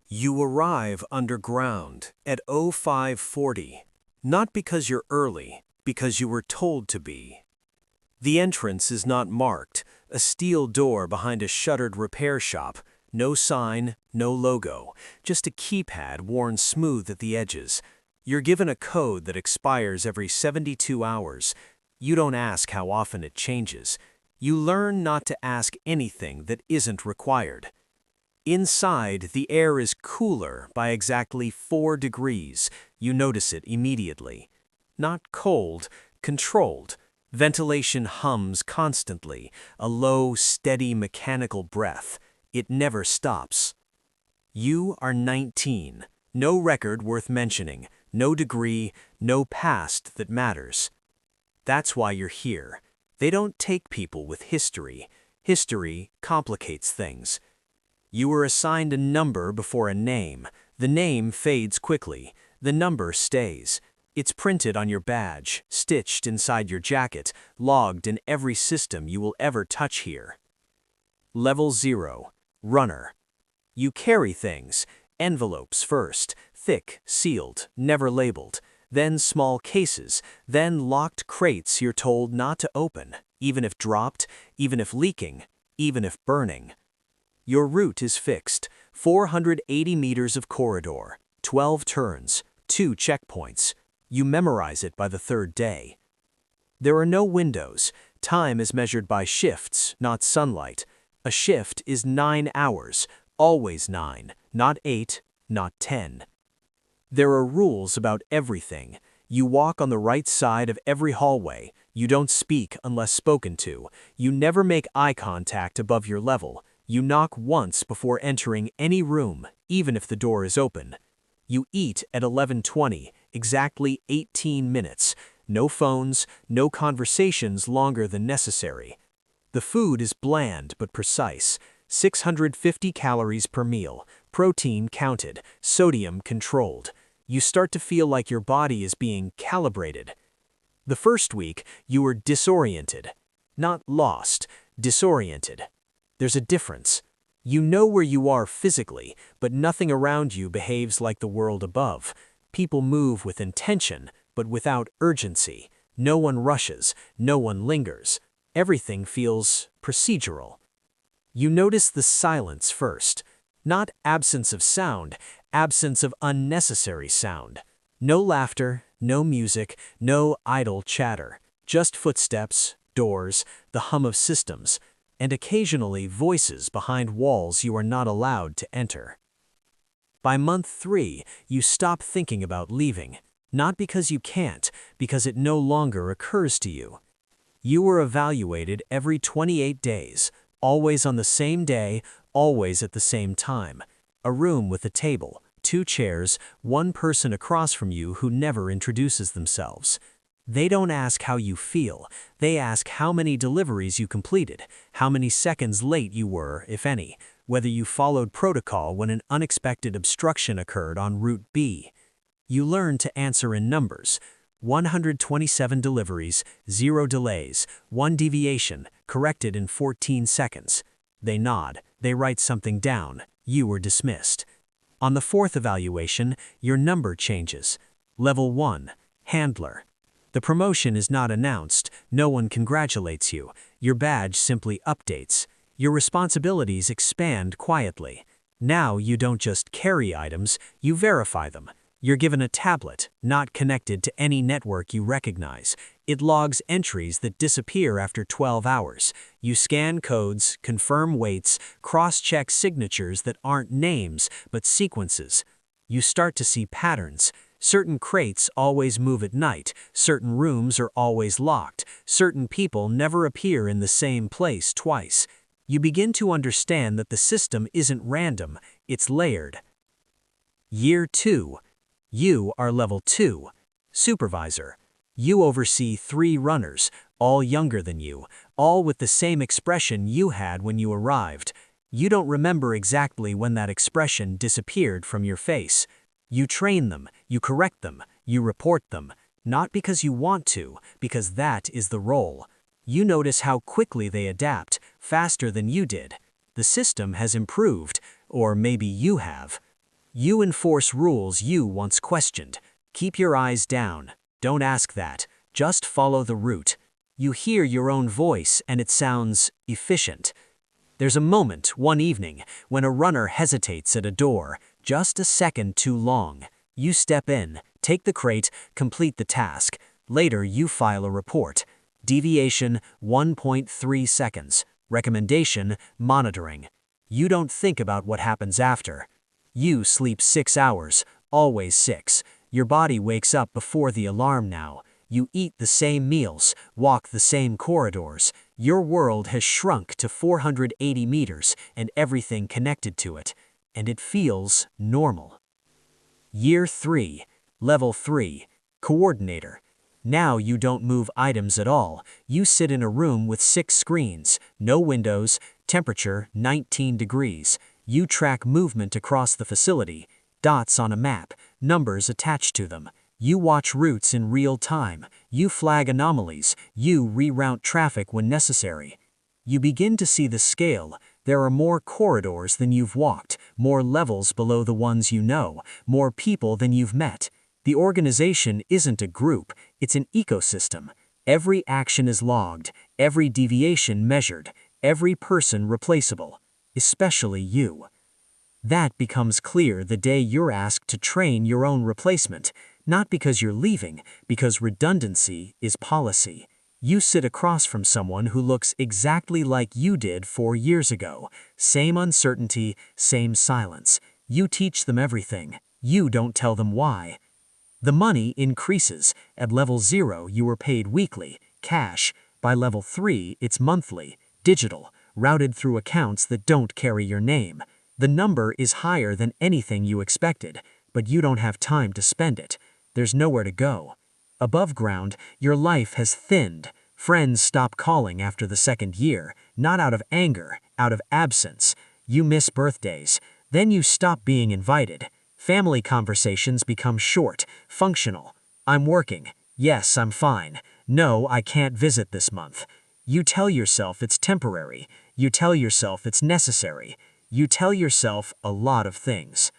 You arrive underground at 0540, not because you're early, because you were told to be. The entrance is not marked, a steel door behind a shuttered repair shop, no sign, no logo, just a keypad worn smooth at the edges. You're given a code that expires every 72 hours. You don't ask how often it changes. You learn not to ask anything that isn't required. Inside, the air is cooler by exactly 4 degrees. You notice it immediately. Not cold, controlled. Ventilation hums constantly, a low, steady mechanical breath. It never stops. You are 19. No record worth mentioning, no degree, no past that matters. That's why you're here. They don't take people with history. History complicates things. You were assigned a number before a name. The name fades quickly. The number stays. It's printed on your badge, stitched inside your jacket, logged in every system you will ever touch here. Level 0. Runner. You carry things. Envelopes first, thick, sealed, never labeled. Then small cases, then locked crates you're told not to open, even if dropped, even if leaking, even if burning. Your route is fixed, 480 meters of corridor, 12 turns, 2 checkpoints. You memorize it by the 3rd day. There are no windows. Time is measured by shifts, not sunlight. A shift is 9 hours, always 9, not 8, not 10. There are rules about everything. You walk on the right side of every hallway. You don't speak unless spoken to. You never make eye contact above your level. You knock once before entering any room, even if the door is open. You eat at 11:20, exactly 18 minutes. No phones, no conversations longer than necessary. The food is bland but precise. 650 calories per meal, protein counted, sodium controlled. You start to feel like your body is being calibrated. The first week, you are disoriented. Not lost, disoriented. There's a difference. You know where you are physically, but nothing around you behaves like the world above. People move with intention, but without urgency. No one rushes, no one lingers. Everything feels procedural. You notice the silence first. Not absence of sound, absence of unnecessary sound. No laughter, no music, no idle chatter. Just footsteps, doors, the hum of systems, and occasionally voices behind walls you are not allowed to enter. By month 3, you stop thinking about leaving, not because you can't, because it no longer occurs to you. You are evaluated every 28 days, always on the same day, always at the same time. A room with a table, 2 chairs, 1 person across from you who never introduces themselves. They don't ask how you feel. They ask how many deliveries you completed, how many seconds late you were, if any, whether you followed protocol when an unexpected obstruction occurred on Route B. You learn to answer in numbers. 127 deliveries, 0 delays, 1 deviation, corrected in 14 seconds. They nod. They write something down. You were dismissed. On the 4th evaluation, your number changes. Level 1. Handler. The promotion is not announced, no one congratulates you. Your badge simply updates. Your responsibilities expand quietly. Now you don't just carry items, you verify them. You're given a tablet, not connected to any network you recognize. It logs entries that disappear after 12 hours. You scan codes, confirm weights, cross-check signatures that aren't names, but sequences. You start to see patterns. Certain crates always move at night, certain rooms are always locked, certain people never appear in the same place twice. You begin to understand that the system isn't random, it's layered. Year 2. You are level 2. Supervisor. You oversee 3 runners, all younger than you, all with the same expression you had when you arrived. You don't remember exactly when that expression disappeared from your face. You train them, you correct them, you report them, not because you want to, because that is the role. You notice how quickly they adapt, faster than you did. The system has improved, or maybe you have. You enforce rules you once questioned. Keep your eyes down. Don't ask that. Just follow the route. You hear your own voice and it sounds efficient. There's a moment, one evening, when a runner hesitates at a door, just a second too long. You step in, take the crate, complete the task. Later, you file a report. Deviation, 1.3 seconds. Recommendation, monitoring. You don't think about what happens after. You sleep 6 hours, always 6. Your body wakes up before the alarm now. You eat the same meals, walk the same corridors. Your world has shrunk to 480 meters and everything connected to it, and it feels normal. Year 3, Level 3, Coordinator. Now you don't move items at all. You sit in a room with 6 screens, no windows, temperature 19 degrees. You track movement across the facility, dots on a map, numbers attached to them. You watch routes in real time. You flag anomalies. You reroute traffic when necessary. You begin to see the scale. There are more corridors than you've walked, more levels below the ones you know, more people than you've met. The organization isn't a group, it's an ecosystem. Every action is logged, every deviation measured, every person replaceable, especially you. That becomes clear the day you're asked to train your own replacement, not because you're leaving, because redundancy is policy. You sit across from someone who looks exactly like you did 4 years ago. Same uncertainty, same silence. You teach them everything. You don't tell them why. The money increases. At level 0, you were paid weekly, cash. By level 3, it's monthly, digital, routed through accounts that don't carry your name. The number is higher than anything you expected, but you don't have time to spend it. There's nowhere to go. Above ground, your life has thinned. Friends stop calling after the 2nd year, not out of anger, out of absence. You miss birthdays. Then you stop being invited. Family conversations become short, functional. I'm working. Yes, I'm fine. No, I can't visit this month. You tell yourself it's temporary. You tell yourself it's necessary. You tell yourself a lot of things.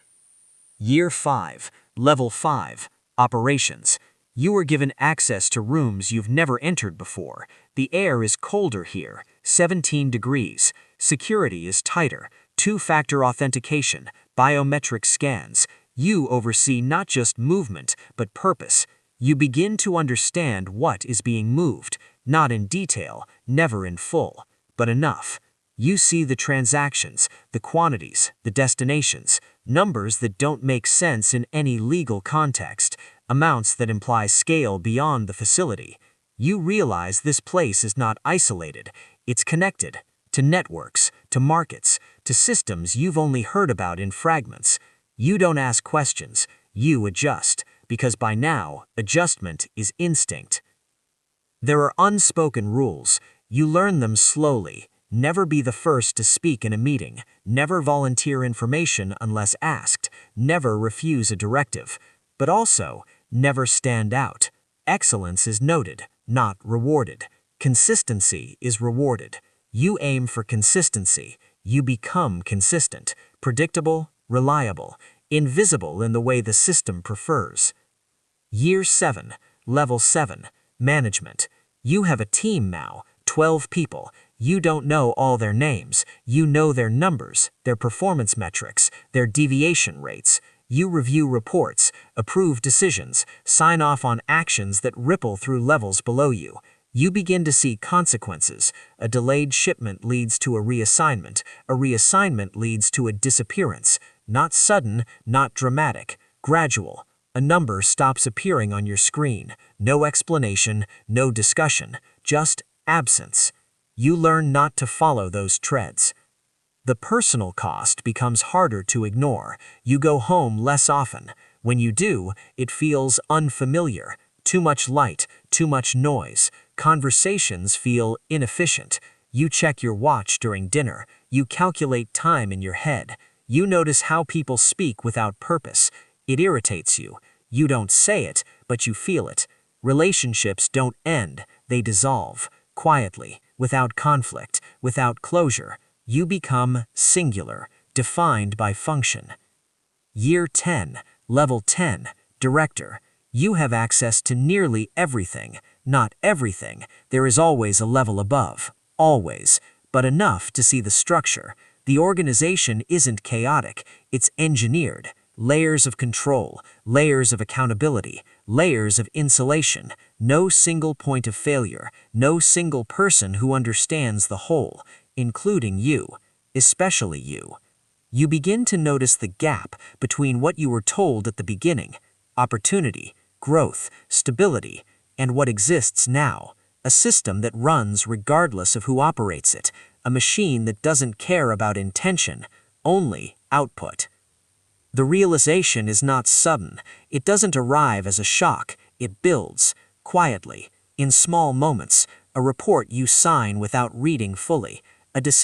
Year 5, Level 5, Operations. You are given access to rooms you've never entered before. The air is colder here, 17 degrees. Security is tighter, 2-factor authentication, biometric scans. You oversee not just movement, but purpose. You begin to understand what is being moved, not in detail, never in full, but enough. You see the transactions, the quantities, the destinations, numbers that don't make sense in any legal context, amounts that imply scale beyond the facility. You realize this place is not isolated, it's connected to networks, to markets, to systems you've only heard about in fragments. You don't ask questions, you adjust, because by now, adjustment is instinct. There are unspoken rules. You learn them slowly. Never be the first to speak in a meeting. Never volunteer information unless asked. Never refuse a directive. But also, never stand out. Excellence is noted, not rewarded. Consistency is rewarded. You aim for consistency. You become consistent, predictable, reliable, invisible in the way the system prefers. Year 7, Level 7, Management. You have a team now, 12 people. You don't know all their names. You know their numbers, their performance metrics, their deviation rates. You review reports, approve decisions, sign off on actions that ripple through levels below you. You begin to see consequences. A delayed shipment leads to a reassignment. A reassignment leads to a disappearance. Not sudden, not dramatic, gradual. A number stops appearing on your screen. No explanation, no discussion, just absence. You learn not to follow those treads. The personal cost becomes harder to ignore. You go home less often. When you do, it feels unfamiliar. Too much light, too much noise. Conversations feel inefficient. You check your watch during dinner. You calculate time in your head. You notice how people speak without purpose. It irritates you. You don't say it, but you feel it. Relationships don't end, they dissolve. Quietly, without conflict, without closure. You become singular, defined by function. Year 10, Level 10, Director. You have access to nearly everything. Not everything. There is always a level above. Always. But enough to see the structure. The organization isn't chaotic. It's engineered. Layers of control, layers of accountability, layers of insulation. No single point of failure. No single person who understands the whole, including you. Especially you. You begin to notice the gap between what you were told at the beginning, opportunity, growth, stability, and what exists now, a system that runs regardless of who operates it, a machine that doesn't care about intention, only output. The realization is not sudden. It doesn't arrive as a shock. It builds, quietly, in small moments, a report you sign without reading fully, a decision